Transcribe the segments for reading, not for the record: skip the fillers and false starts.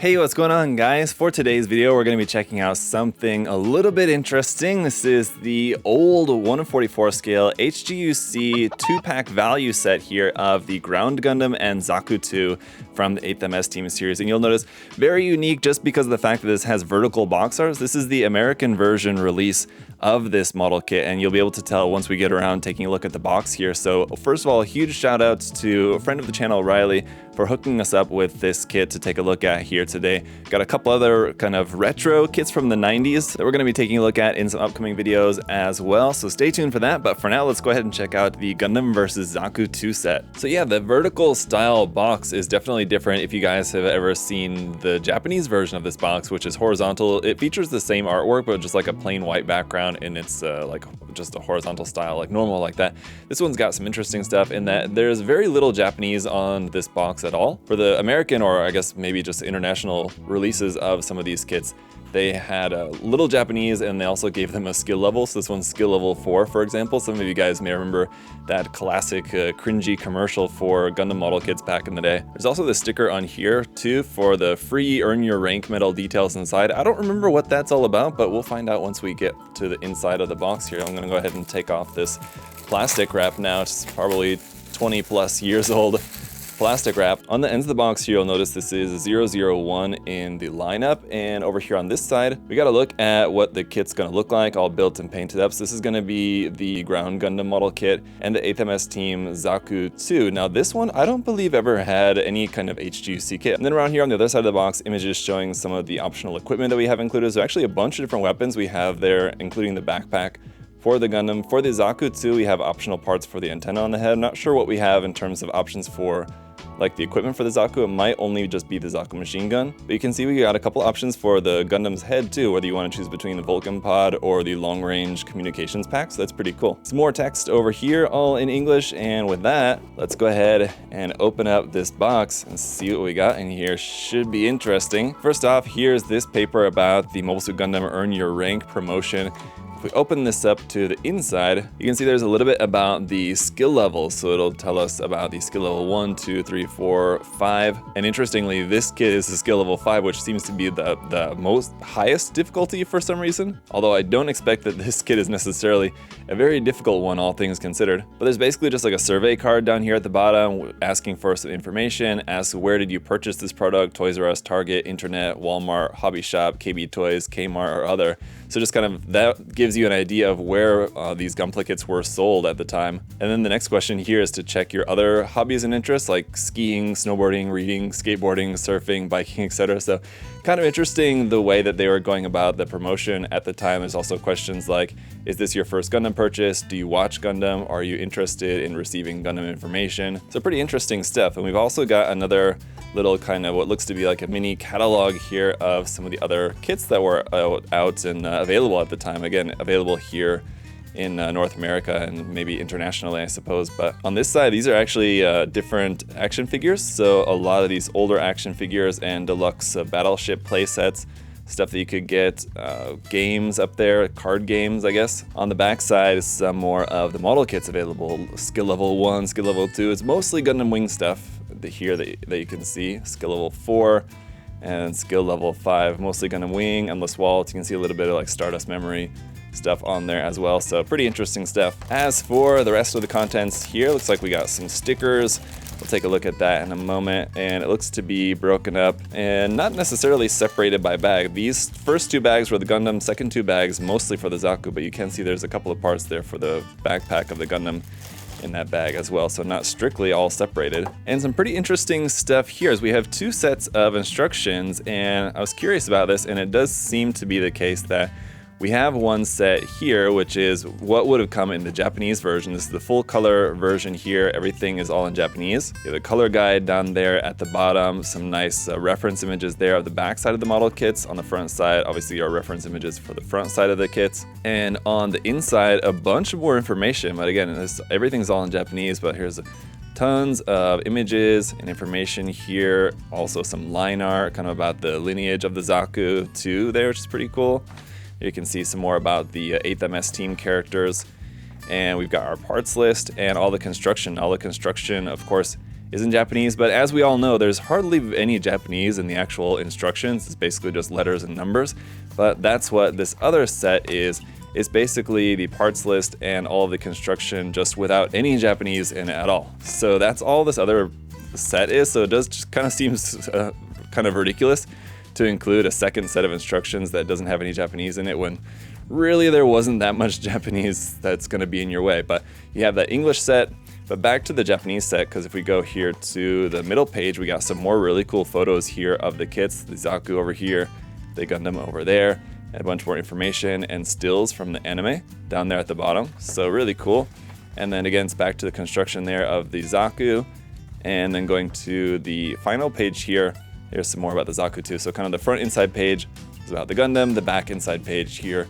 Hey, what's going on, guys? For today's video, we're going to be checking out something a little bit interesting. This is the old 1/44 scale HGUC 2-pack value set here of the Ground Gundam and Zaku 2 from the 8th MS Team series. And you'll notice, very unique just because of the fact that this has vertical box arts. This is the American version release of this model kit, and you'll be able to tell once we get around taking a look at the box here. So first of all, huge shout outs to a friend of the channel, Riley, for hooking us up with this kit to take a look at here today. Got a couple other kind of retro kits from the 90s that we're going to be taking a look at in some upcoming videos as well, so stay tuned for that. But for now, let's go ahead and check out the Gundam vs. Zaku 2 set. So yeah, the vertical style box is definitely different. If you guys have ever seen the Japanese version of this box, which is horizontal, it features the same artwork but just like a plain white background, and it's like just a horizontal style, like normal like that. This one's got some interesting stuff in that there's very little Japanese on this box at all. For the American, or I guess maybe just international releases of some of these kits, they had a little Japanese, and they also gave them a skill level. So this one's skill level 4, for example. Some of you guys may remember that classic cringy commercial for Gundam model kits back in the day. There's also the sticker on here too for the free earn your rank medal details inside. I don't remember what that's all about, but we'll find out once we get to the inside of the box here. I'm gonna go ahead and take off this plastic wrap now. It's probably 20 plus years old plastic wrap. On the ends of the box here, you'll notice this is 001 in the lineup, and over here on this side, we got to look at what the kit's going to look like, all built and painted up. So this is going to be the Ground Gundam model kit and the 8th MS Team Zaku 2. Now this one, I don't believe ever had any kind of HGUC kit. And then around here on the other side of the box, images showing some of the optional equipment that we have included. So actually a bunch of different weapons we have there, including the backpack for the Gundam. For the Zaku 2, we have optional parts for the antenna on the head. I'm not sure what we have in terms of options for like the equipment for the Zaku. It might only just be the Zaku machine gun, but you can see we got a couple options for the Gundam's head too, whether you want to choose between the Vulcan pod or the long range communications pack. So that's pretty cool. Some more text over here, all in English. And with that, let's go ahead and open up this box and see what we got in here. Should be interesting. First off, here's this paper about the Mobile Suit Gundam Earn Your Rank promotion. If we open this up to the inside, you can see there's a little bit about the skill levels. So it'll tell us about the skill level 1, 2, 3, 4, 5. And interestingly, this kit is the skill level 5, which seems to be the most highest difficulty for some reason. Although I don't expect that this kit is necessarily a very difficult one, all things considered. But there's basically just like a survey card down here at the bottom asking for some information, asks where did you purchase this product, Toys R Us, Target, Internet, Walmart, Hobby Shop, KB Toys, Kmart, or other. So just kind of that gives you an idea of where these Gunpla kits were sold at the time. And then the next question here is to check your other hobbies and interests like skiing, snowboarding, reading, skateboarding, surfing, biking, etc. So kind of interesting the way that they were going about the promotion at the time. There's also questions like, is this your first Gundam purchase? Do you watch Gundam? Are you interested in receiving Gundam information? So pretty interesting stuff. And we've also got another little kind of what looks to be like a mini catalog here of some of the other kits that were out and available at the time. Again, available here in North America and maybe internationally, I suppose. But on this side, these are actually different action figures. So a lot of these older action figures and deluxe battleship play sets, stuff that you could get, games up there, card games, I guess. On the back side is some more of the model kits available. Skill level 1, skill level 2. It's mostly Gundam Wing stuff here that you can see. Skill level 4 and skill level 5, mostly Gundam Wing, Endless Waltz. You can see a little bit of like Stardust Memory stuff on there as well. So pretty interesting stuff. As for the rest of the contents here, looks like we got some stickers. We'll take a look at that in a moment, and it looks to be broken up and not necessarily separated by bag. These first 2 bags were the Gundam, second 2 bags mostly for the Zaku, but you can see there's a couple of parts there for the backpack of the Gundam in that bag as well, so not strictly all separated. And some pretty interesting stuff here is we have 2 sets of instructions, and I was curious about this, and it does seem to be the case that we have one set here, which is what would have come in the Japanese version. This is the full color version here. Everything is all in Japanese. You have the color guide down there at the bottom, some nice reference images there of the back side of the model kits. On the front side, obviously, are reference images for the front side of the kits. And on the inside, a bunch more information. But again, everything's all in Japanese, but here's tons of images and information here. Also some line art kind of about the lineage of the Zaku too there, which is pretty cool. You can see some more about the 8th MS team characters. And we've got our parts list and all the construction. All the construction, of course, is in Japanese, but as we all know, there's hardly any Japanese in the actual instructions. It's basically just letters and numbers, but that's what this other set is. It's basically the parts list and all of the construction just without any Japanese in it at all. So that's all this other set is, so it does just kind of seems kind of ridiculous to include a second set of instructions that doesn't have any Japanese in it when really there wasn't that much Japanese that's going to be in your way. But you have that English set. But back to the Japanese set, because if we go here to the middle page, we got some more really cool photos here of the kits. The Zaku over here, the Gundam over there, and a bunch more information and stills from the anime down there at the bottom. So really cool. And then again, it's back to the construction there of the Zaku. And then going to the final page here, there's some more about the Zaku too. So kind of the front inside page is about the Gundam, the back inside page here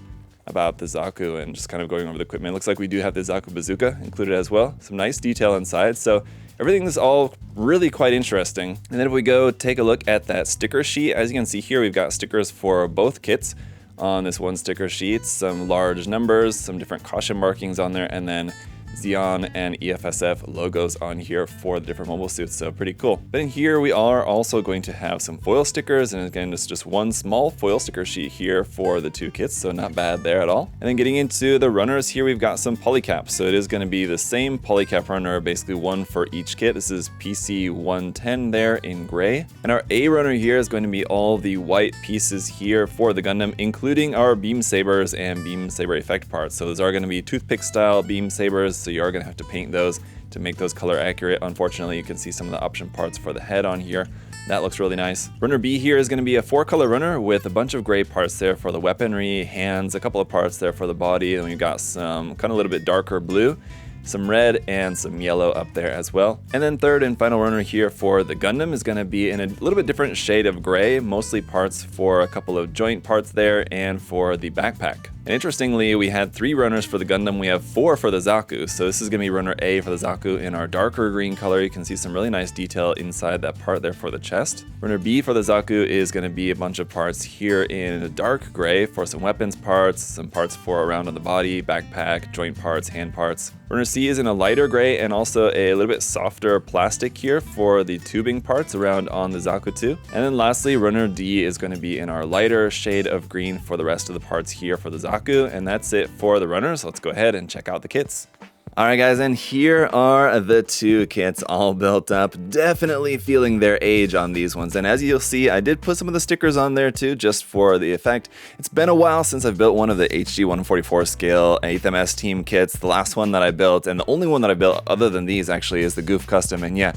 about the Zaku, and just kind of going over the equipment. It looks like we do have the Zaku bazooka included as well. Some nice detail inside. So everything is all really quite interesting. And then if we go take a look at that sticker sheet, as you can see here, we've got stickers for both kits on this one sticker sheet, some large numbers, some different caution markings on there, and then Xeon and EFSF logos on here for the different mobile suits, so pretty cool. But in here we are also going to have some foil stickers, and again it's just one small foil sticker sheet here for the two kits, so not bad there at all. And then getting into the runners here, we've got some polycaps, so it is going to be the same polycap runner, basically one for each kit. This is PC 110 there in gray, and our A runner here is going to be all the white pieces here for the Gundam, including our beam sabers and beam saber effect parts. So those are going to be toothpick style beam sabers, so you are going to have to paint those to make those color accurate. Unfortunately, you can see some of the option parts for the head on here. That looks really nice. Runner B here is going to be a 4-color runner with a bunch of gray parts there for the weaponry, hands, a couple of parts there for the body, and we've got some kind of a little bit darker blue, some red, and some yellow up there as well. And then third and final runner here for the Gundam is going to be in a little bit different shade of gray, mostly parts for a couple of joint parts there and for the backpack. And interestingly, we had 3 runners for the Gundam, we have 4 for the Zaku. So this is going to be runner A for the Zaku in our darker green color. You can see some really nice detail inside that part there for the chest. Runner B for the Zaku is going to be a bunch of parts here in a dark gray for some weapons parts, some parts for around on the body, backpack, joint parts, hand parts. Runner C is in a lighter gray and also a little bit softer plastic here for the tubing parts around on the Zaku too. And then lastly, runner D is going to be in our lighter shade of green for the rest of the parts here for the Zaku. And that's it for the runners. Let's go ahead and check out the kits. Alright guys, and here are the two kits all built up. Definitely feeling their age on these ones. And as you'll see, I did put some of the stickers on there too, just for the effect. It's been a while since I've built one of the HG 144 scale 8th MS team kits. The last one that I built, and the only one that I built other than these actually, is the Goof Custom. And yeah,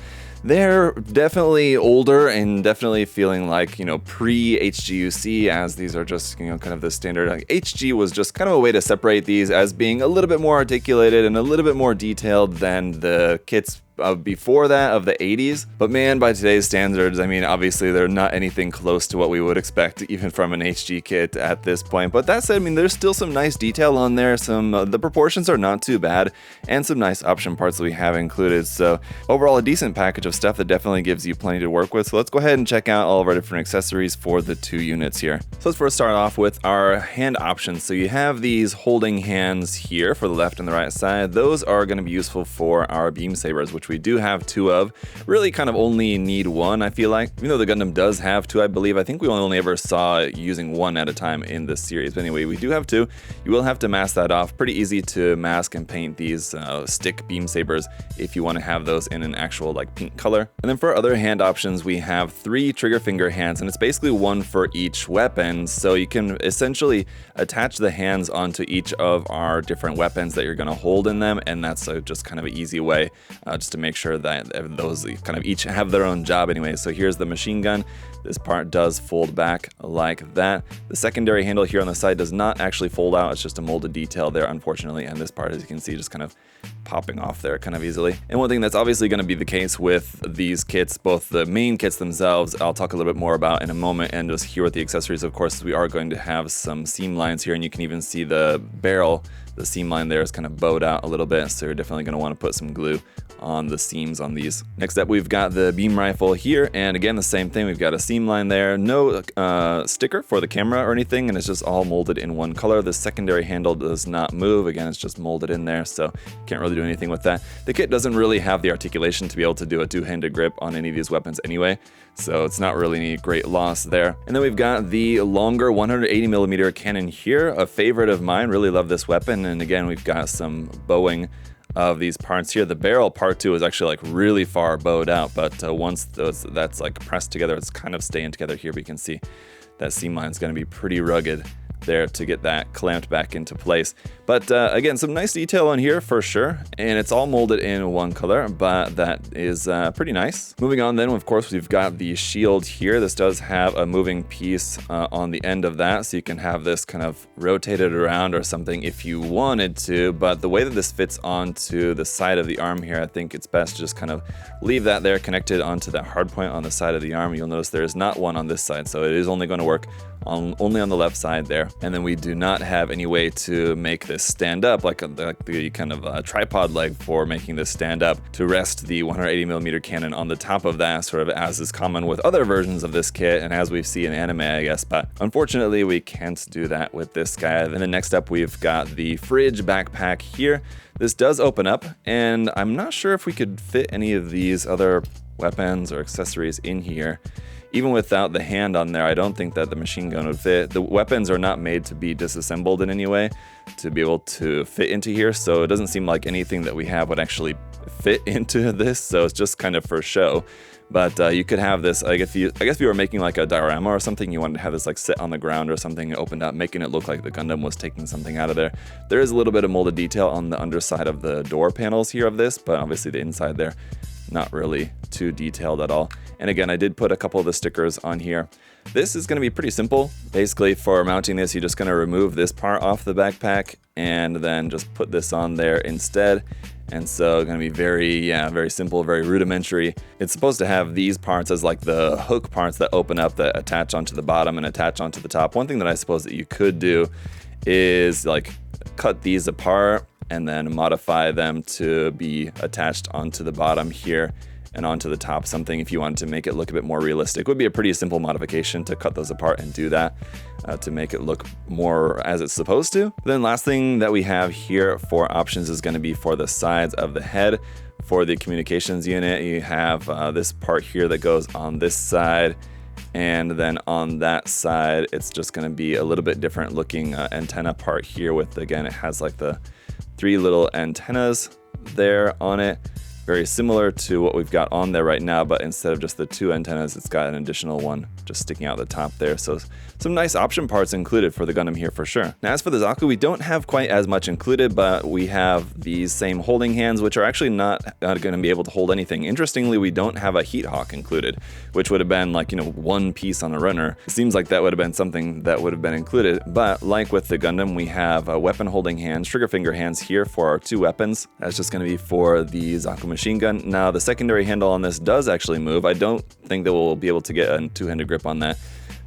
they're definitely older and definitely feeling like, you know, pre-HGUC, as these are just, you know, kind of the standard. Like, HG was just kind of a way to separate these as being a little bit more articulated and a little bit more detailed than the kits before that of the 80s. But man, by today's standards, I mean, obviously they're not anything close to what we would expect even from an HG kit at this point. But that said, I mean, there's still some nice detail on there. Some the proportions are not too bad, and some nice option parts that we have included. So overall, a decent package of stuff that definitely gives you plenty to work with. So let's go ahead and check out all of our different accessories for the two units here. So let's first start off with our hand options. So you have these holding hands here for the left and the right side. Those are going to be useful for our beam sabers, which we do have 2 of. Really kind of only need 1, I feel like. Even though the Gundam does have 2, I believe. I think we only ever saw using 1 at a time in this series. But anyway, we do have 2. You will have to mask that off. Pretty easy to mask and paint these stick beam sabers if you want to have those in an actual like pink color. And then for other hand options, we have 3 trigger finger hands, and it's basically 1 for each weapon. So you can essentially attach the hands onto each of our different weapons that you're going to hold in them, and that's just kind of an easy way just to make sure that those kind of each have their own job anyway. So here's the machine gun. This part does fold back like that. The secondary handle here on the side does not actually fold out. It's just a molded detail there, unfortunately. And this part, as you can see, just kind of popping off there kind of easily. And one thing that's obviously going to be the case with these kits, both the main kits themselves, I'll talk a little bit more about in a moment, and just here with the accessories, of course, we are going to have some seam lines here, and you can even see the barrel The seam line there is kind of bowed out a little bit, so you're definitely going to want to put some glue on the seams on these. Next up, we've got the beam rifle here, and again, the same thing. We've got a seam line there, no sticker for the camera or anything, and it's just all molded in one color. The secondary handle does not move. Again, it's just molded in there, so can't really do anything with that. The kit doesn't really have the articulation to be able to do a two-handed grip on any of these weapons anyway, so it's not really any great loss there. And then we've got the longer 180mm cannon here, a favorite of mine. Really love this weapon, and again, we've got some bowing of these parts here. The barrel part 2 is actually like really far bowed out, but once that's like pressed together, it's kind of staying together here. But you can see that seam line is going to be pretty rugged there to get that clamped back into place. But again, some nice detail on here for sure, and it's all molded in one color, but that is pretty nice. Moving on then, of course, we've got the shield here. This does have a moving piece on the end of that, so you can have this kind of rotated around or something if you wanted to, but the way that this fits onto the side of the arm here, I think it's best to just kind of leave that there connected onto that hard point on the side of the arm. You'll notice there is not one on this side, so it is only going to work only on the left side there. And then we do not have any way to make this stand up, like the kind of tripod leg for making this stand up to rest the 180mm cannon on the top of that, sort of as is common with other versions of this kit and as we see in anime, I guess. But unfortunately, we can't do that with this guy. And then next up, we've got the fridge backpack here. This does open up, and I'm not sure if we could fit any of these other weapons or accessories in here. Even without the hand on there, I don't think that the machine gun would fit. The weapons are not made to be disassembled in any way to be able to fit into here, so it doesn't seem like anything that we have would actually fit into this, so it's just kind of for show. But you could have this, I guess if you were making like a diorama or something, you wanted to have this like sit on the ground or something opened up, making it look like the Gundam was taking something out of there. There is a little bit of molded detail on the underside of the door panels here of this, but obviously the inside there, not really too detailed at all. And again, I did put a couple of the stickers on here. This is going to be pretty simple. Basically, for mounting this, you're just going to remove this part off the backpack and then just put this on there instead. And so going to be very simple, very rudimentary. It's supposed to have these parts as like the hook parts that open up, that attach onto the bottom and attach onto the top. One thing that I suppose that you could do is like cut these apart and then modify them to be attached onto the bottom here and onto the top. Something, if you wanted to make it look a bit more realistic, it would be a pretty simple modification to cut those apart and do that to make it look more as it's supposed to. Then last thing that we have here for options is going to be for the sides of the head. For the communications unit, you have this part here that goes on this side, and then on that side it's just going to be a little bit different looking antenna part here with, again, it has like the 3 little antennas there on it. Very similar to what we've got on there right now, but instead of just the 2 antennas, it's got an additional one just sticking out the top there. So some nice option parts included for the Gundam here for sure. Now, as for the Zaku, we don't have quite as much included, but we have these same holding hands, which are actually not going to be able to hold anything. Interestingly, we don't have a heat hawk included, which would have been like, one piece on a runner. It seems like that would have been something that would have been included, but like with the Gundam, we have weapon holding hands, trigger finger hands here for our 2 weapons. That's just going to be for the Zaku machine gun. Now, the secondary handle on this does actually move. I don't think that we'll be able to get a 2-handed grip on that,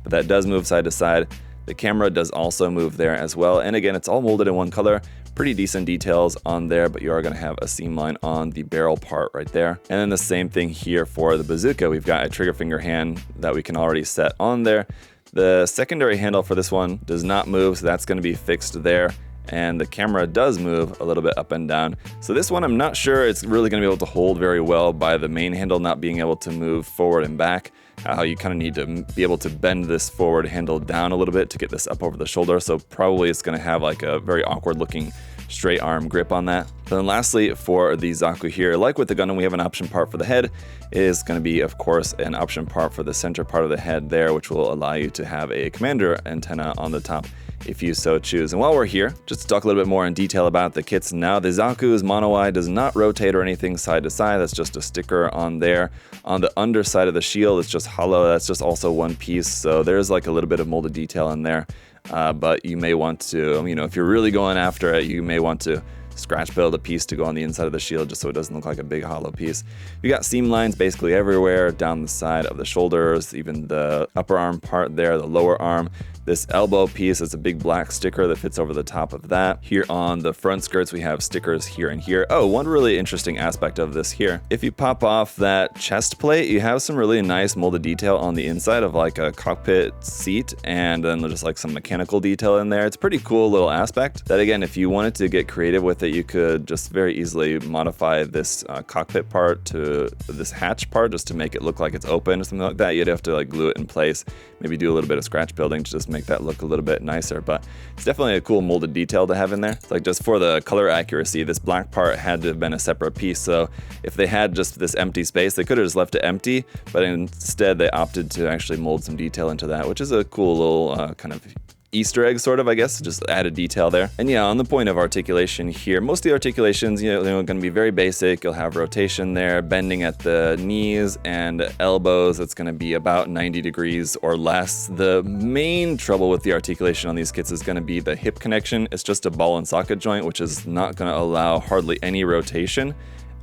but that does move side to side. The camera does also move there as well. And again, it's all molded in one color. Pretty decent details on there, but you are going to have a seam line on the barrel part right there. And then the same thing here for the bazooka. We've got a trigger finger hand that we can already set on there. The secondary handle for this one does not move, so that's going to be fixed there. And the camera does move a little bit up and down. So this one, I'm not sure it's really going to be able to hold very well by the main handle not being able to move forward and back. How you kind of need to be able to bend this forward handle down a little bit to get this up over the shoulder. So probably it's going to have like a very awkward looking straight arm grip on that. Then lastly, for the Zaku here, like with the Gundam, we have an option part for the head. It is going to be, of course, an option part for the center part of the head there, which will allow you to have a commander antenna on the top if you so choose. And while we're here, just to talk a little bit more in detail about the kits now, the Zaku's mono eye does not rotate or anything side to side. That's just a sticker on there. On the underside of the shield, it's just hollow. That's just also one piece. So there's like a little bit of molded detail in there. But you may want to, if you're really going after it, you may want to scratch build a piece to go on the inside of the shield just so it doesn't look like a big hollow piece. You got seam lines basically everywhere, down the side of the shoulders, even the upper arm part there, the lower arm. This elbow piece is a big black sticker that fits over the top of that. Here on the front skirts, we have stickers here and here. Oh, one really interesting aspect of this here. If you pop off that chest plate, you have some really nice molded detail on the inside of like a cockpit seat, and then just like some mechanical detail in there. It's a pretty cool little aspect that, again, if you wanted to get creative with it, you could just very easily modify this cockpit part to this hatch part just to make it look like it's open or something like that. You'd have to like glue it in place, maybe do a little bit of scratch building to just make that look a little bit nicer, but it's definitely a cool molded detail to have in there. It's like, just for the color accuracy, this black part had to have been a separate piece, so if they had just this empty space, they could have just left it empty, but instead they opted to actually mold some detail into that, which is a cool little kind of Easter egg, sort of, I guess, just added detail there. And yeah, on the point of articulation here, most of the articulations, they're going to be very basic. You'll have rotation there, bending at the knees and elbows. It's going to be about 90 degrees or less. The main trouble with the articulation on these kits is going to be the hip connection. It's just a ball and socket joint, which is not going to allow hardly any rotation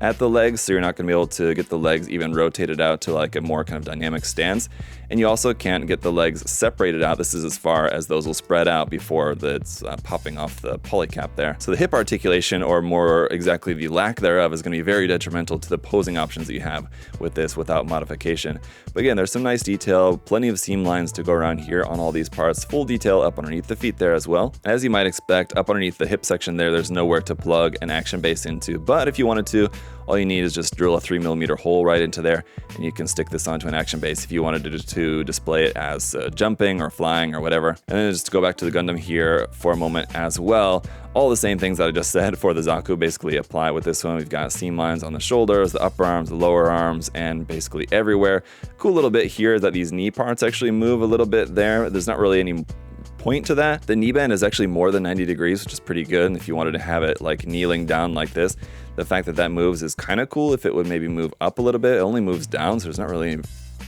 at the legs, so you're not going to be able to get the legs even rotated out to like a more kind of dynamic stance. And you also can't get the legs separated out. This is as far as those will spread out before it's popping off the polycap there. So the hip articulation, or more exactly the lack thereof, is going to be very detrimental to the posing options that you have with this without modification. But again, there's some nice detail, plenty of seam lines to go around here on all these parts, full detail up underneath the feet there as well. As you might expect, up underneath the hip section there's nowhere to plug an action base into, but if you wanted to, all you need is just drill a 3mm hole right into there, and you can stick this onto an action base if you wanted to display it as jumping or flying or whatever. And then just to go back to the Gundam here for a moment as well, all the same things that I just said for the Zaku basically apply with this one. We've got seam lines on the shoulders, the upper arms, the lower arms, and basically everywhere. Cool little bit here is that these knee parts actually move a little bit there. There's not really any point to that. The knee bend is actually more than 90 degrees, which is pretty good. And if you wanted to have it like kneeling down like this, the fact that that moves is kind of cool. If it would maybe move up a little bit, it only moves down, so there's not really any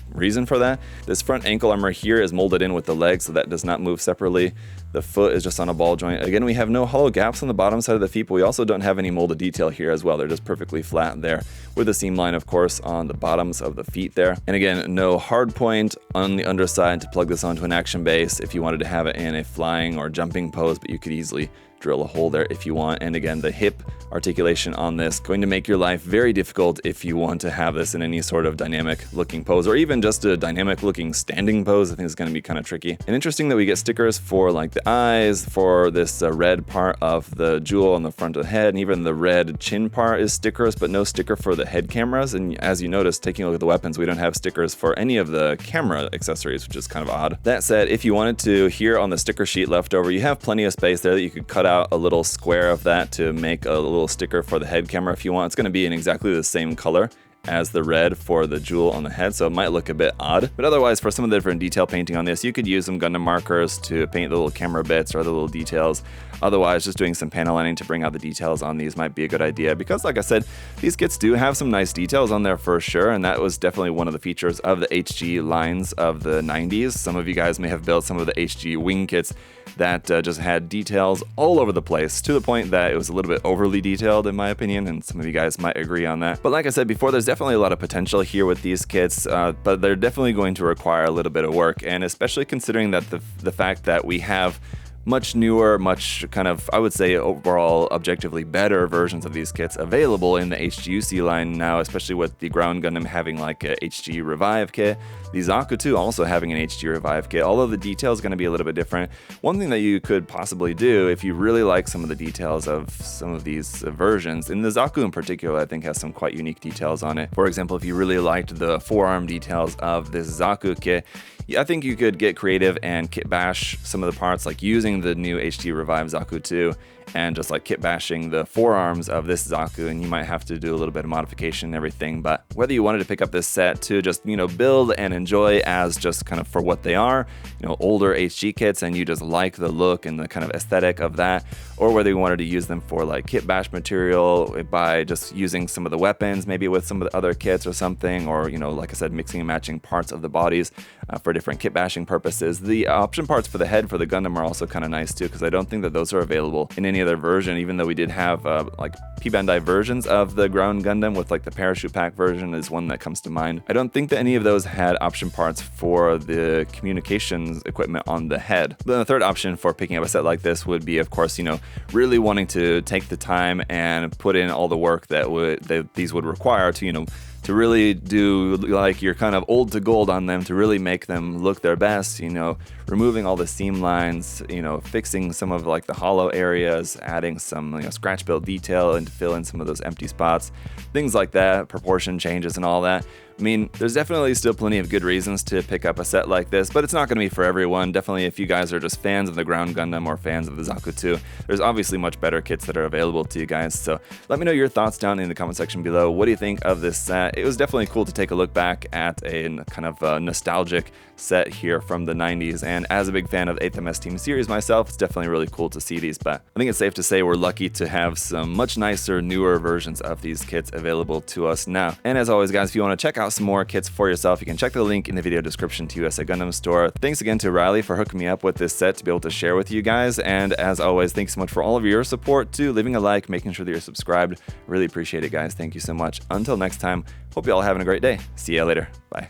reason for that. This front ankle armor here is molded in with the leg, so that does not move separately. The foot is just on a ball joint. Again, we have no hollow gaps on the bottom side of the feet, but we also don't have any molded detail here as well. They're just perfectly flat there, with a seam line, of course, on the bottoms of the feet there. And again, no hard point on the underside to plug this onto an action base if you wanted to have it in a flying or jumping pose, but you could easily drill a hole there if you want. And again, the hip articulation on this going to make your life very difficult if you want to have this in any sort of dynamic looking pose, or even just a dynamic looking standing pose. I think it's going to be kind of tricky. And interesting that we get stickers for like the eyes, for this red part of the jewel on the front of the head, and even the red chin part is stickers, but no sticker for the head cameras. And as you notice, taking a look at the weapons, we don't have stickers for any of the camera accessories, which is kind of odd. That said, if you wanted to, here on the sticker sheet left over, you have plenty of space there that you could cut out a little square of that to make a little sticker for the head camera if you want. It's going to be in exactly the same color as the red for the jewel on the head, so it might look a bit odd. But otherwise, for some of the different detail painting on this, you could use some Gundam markers to paint the little camera bits or the little details. Otherwise, just doing some panel lining to bring out the details on these might be a good idea, because like I said, these kits do have some nice details on there for sure, and that was definitely one of the features of the HG lines of the 90s. Some of you guys may have built some of the HG wing kits that just had details all over the place, to the point that it was a little bit overly detailed in my opinion, and some of you guys might agree on that. But like I said before, there's definitely a lot of potential here with these kits, but they're definitely going to require a little bit of work, and especially considering that the fact that we have much newer, much kind of, I would say, overall objectively better versions of these kits available in the HGUC line now, especially with the Ground Gundam having like a HG Revive kit, the Zaku 2 also having an HG Revive kit, although the detail is going to be a little bit different. One thing that you could possibly do, if you really like some of the details of some of these versions, and the Zaku in particular I think has some quite unique details on it. For example, if you really liked the forearm details of this Zaku kit, I think you could get creative and kit bash some of the parts, like using the new HG Revive Zaku 2 and just like kit bashing the forearms of this Zaku, and you might have to do a little bit of modification and everything. But whether you wanted to pick up this set to just, build and enjoy as just kind of for what they are, older HG kits, and you just like the look and the kind of aesthetic of that, or whether you wanted to use them for like kit bash material by just using some of the weapons, maybe with some of the other kits or something, or, like I said, mixing and matching parts of the bodies for different kit bashing purposes. The option parts for the head for the Gundam are also kind of nice too, because I don't think that those are available in any any other version, even though we did have like Bandai versions of the ground Gundam, with like the parachute pack version is one that comes to mind. I don't think that any of those had option parts for the communications equipment on the head. Then the third option for picking up a set like this would be, of course, really wanting to take the time and put in all the work that these would require to, to really do like your kind of old to gold on them, to really make them look their best, removing all the seam lines, fixing some of like the hollow areas, adding some scratch build detail and to fill in some of those empty spots, things like that, proportion changes and all that. I mean, there's definitely still plenty of good reasons to pick up a set like this, but it's not going to be for everyone. Definitely if you guys are just fans of the ground Gundam or fans of the Zaku 2, there's obviously much better kits that are available to you guys. So let me know your thoughts down in the comment section below. What do you think of this set? It was definitely cool to take a look back at a kind of nostalgic set here from the 90s, and as a big fan of 8th MS Team series myself, it's definitely really cool to see these. But I think it's safe to say we're lucky to have some much nicer, newer versions of these kits available to us now. And as always, guys, if you want to check out some more kits for yourself, you can check the link in the video description to USA Gundam Store. Thanks again to Riley for hooking me up with this set to be able to share with you guys, and as always, thanks so much for all of your support too, leaving a like, making sure that you're subscribed. Really appreciate it, guys. Thank you so much. Until next time, hope you all having a great day. See ya later. Bye.